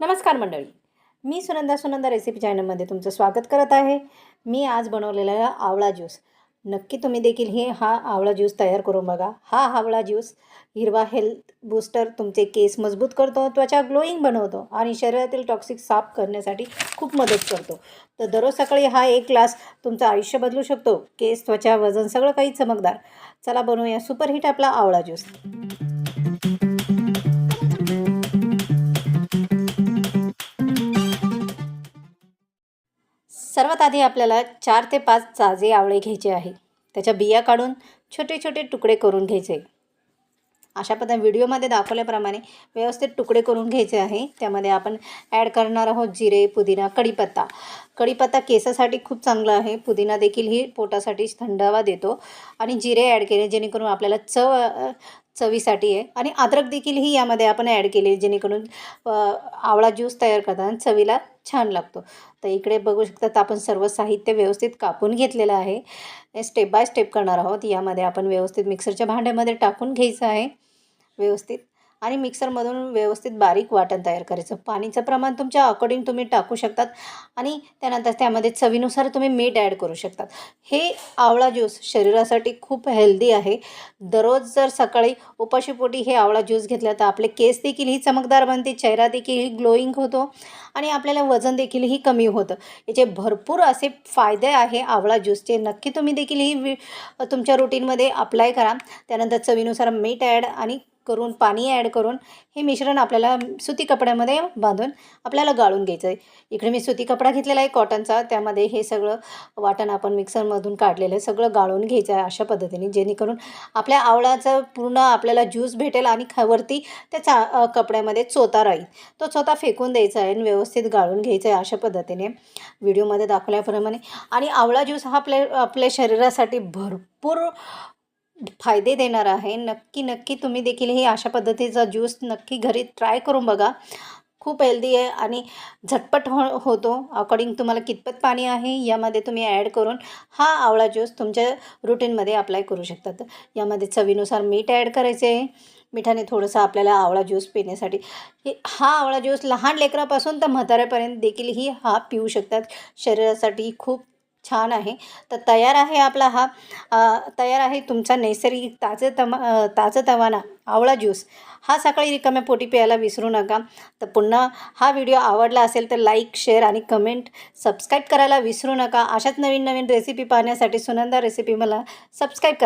नमस्कार मंडळी, मी सुनंदा रेसिपी चॅनलमध्ये तुमचं स्वागत करत आहे। मी आज बनवलेला आहे आवळा ज्यूस। नक्की तुम्ही देखील हा आवळा ज्यूस तयार करून बघा। हा आवळा ज्यूस हिरवा हेल्थ बूस्टर, तुमचे केस मजबूत करतो, त्वचा ग्लोईंग बनवतो आणि शरीरातील टॉक्सिक साफ करण्यासाठी खूप मदत करतो। तर दररोज सकाळी हा एक ग्लास तुमचं आयुष्य बदलू शकतो। केस, त्वचा, वजन सगळं काही चमकदार। चला बनवूया सुपरहिट आपला आवळा ज्यूस। सर्वात आधी आपल्याला 4 ते 5 ताजे आवळे घ्यायचे आहे। त्याच्या बिया काढून छोटे छोटे तुकडे करून घ्यायचे। अशा पद्धतीने व्हिडिओमध्ये दाखवल्याप्रमाणे व्यवस्थित तुकडे करून घ्यायचे आहे। त्यामध्ये आपण ॲड करणार आहोत जिरे, पुदिना, कढीपत्ता। कढीपत्ता केसासाठी खूप चांगला आहे। पुदिना देखील ही पोटासाठी थंडावा देतो आणि जिरे ॲड केले जेणेकरून आपल्याला चवीसाठी आहे। आणि अद्रक देखील ही यामध्ये आपण ॲड केले जेणेकरून आवळा ज्यूस तयार करताना चवीला छान लागतो। तर इकडे बघू शकतात आपण सर्व साहित्य व्यवस्थित कापून घेतलेलं आहे। स्टेप बाय स्टेप करणार आहोत। यामध्ये आपण व्यवस्थित मिक्सरच्या भांड्यामध्ये टाकून घ्यायचं आहे व्यवस्थित आणि मिक्सरमधून व्यवस्थित बारीक वाटण तयार करायचं। पाणीचं प्रमाण तुमच्या अकॉर्डिंग तुम्ही टाकू शकतात आणि त्यानंतर त्यामध्ये चवीनुसार तुम्ही मीठ ॲड करू शकतात। हे आवळा ज्यूस शरीरासाठी खूप हेल्दी आहे। दररोज जर सकाळी उपाशीपोटी हे आवळा ज्यूस घेतला तर आपले केस देखील ही चमकदार बनते, चेहरा देखील ग्लोईंग होतो आणि आपल्याला वजन देखील कमी होतं। याचे भरपूर असे फायदे आहे आवळा ज्यूसचे। नक्की तुम्ही देखील तुमच्या रुटीनमध्ये अप्लाय करा। त्यानंतर चवीनुसार मीठ ॲड आणि पाणी ॲड करून हे मिश्रण आपल्याला सुती कपड्यामध्ये बांधून आपल्याला गाळून घ्यायचं आहे। इकडे मी सुती कपडा घेतलेला आहे कॉटनचा, त्यामध्ये हे सगळं वाटण आपण मिक्सरमधून काढलेलं आहे सगळं गाळून घ्यायचं आहे अशा पद्धतीने, जेणेकरून आपल्या आवळाचं पूर्ण आपल्याला ज्यूस भेटेल आणि वरती त्या कपड्यामध्ये चोथा राहील। तो चोथा फेकून द्यायचा आहे आणि व्यवस्थित गाळून घ्यायचं आहे अशा पद्धतीने व्हिडिओमध्ये दाखवल्याप्रमाणे। आणि आवळा ज्यूस हा आपल्या शरीरासाठी भरपूर फायदे देणार आहे। नक्की तुम्ही देखील हे अशा पद्धतीचा ज्यूस नक्की घरी ट्राय करून बघा। खूप हेल्दी आहे आणि झटपट होतो। अकॉर्डिंग तुम्हाला कितपत पाणी आहे यामध्ये तुम्ही ॲड करून हा आवळा ज्यूस तुमच्या रुटीनमध्ये अप्लाय करू शकतात। यामध्ये चवीनुसार मीठ ॲड करायचे आहे। मिठाने थोडंसं आपल्याला आवळा ज्यूस पिण्यासाठी हा आवळा ज्यूस लहान लेकरापासून तर म्हाताऱ्यापर्यंत देखील हा पिऊ शकतात। शरीरासाठी खूप छान आहे। तर तयार आहे तुमचा नैसर्गिक ताजंतवाना आवळा ज्यूस। हा सकाळी रिकाम्या पोटी प्यायला विसरू नका। तर पुन्हा हा व्हिडिओ आवडला असेल तर लाईक, शेअर आणि कमेंट, सबस्क्राईब करायला विसरू नका। अशाच नवीन रेसिपी पाहण्यासाठी सुनंदा रेसिपी मला सबस्क्राईब करा।